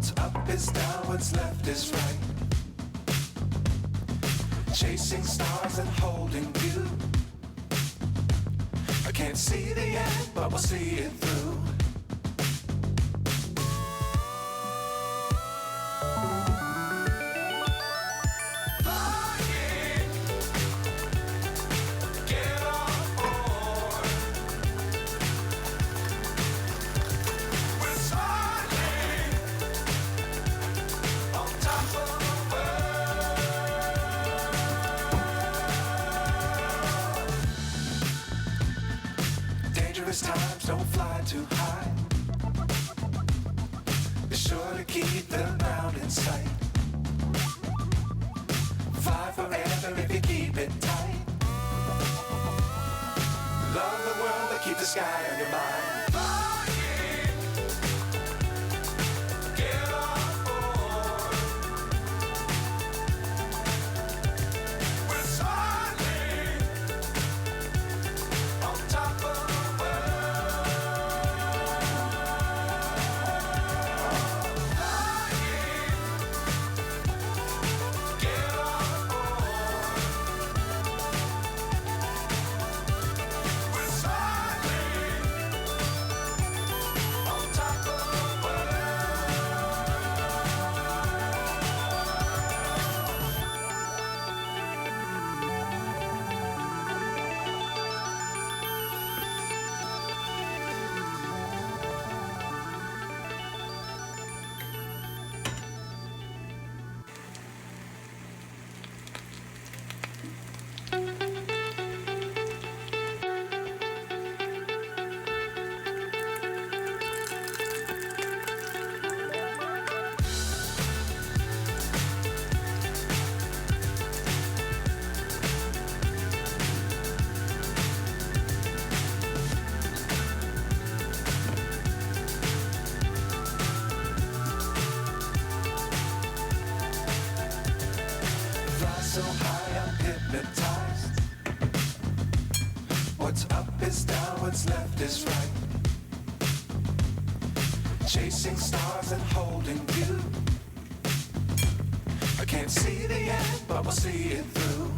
What's up is down, what's left is right. Chasing stars and holding you. I can't see the end, but we'll see it through. Times don't fly too high. Be sure to keep the ground in sight. Fly forever if you keep it tight. Love the world but keep the sky on your mind. So high I'm hypnotized. What's up is down, what's left is right. Chasing stars and holding you. I can't see the end, but we'll see it through.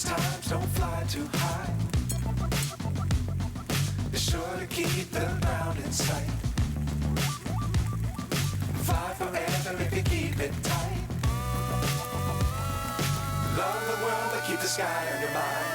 Times don't fly too high. Be sure to keep the ground in sight. Fly forever if you keep it tight. Love the world but keep the sky on your mind.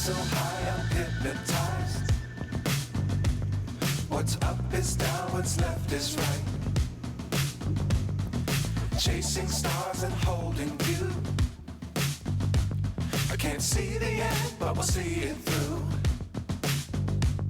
So high I'm hypnotized. What's up is down, what's left is right. Chasing stars and holding you. I can't see the end, but we'll see it through.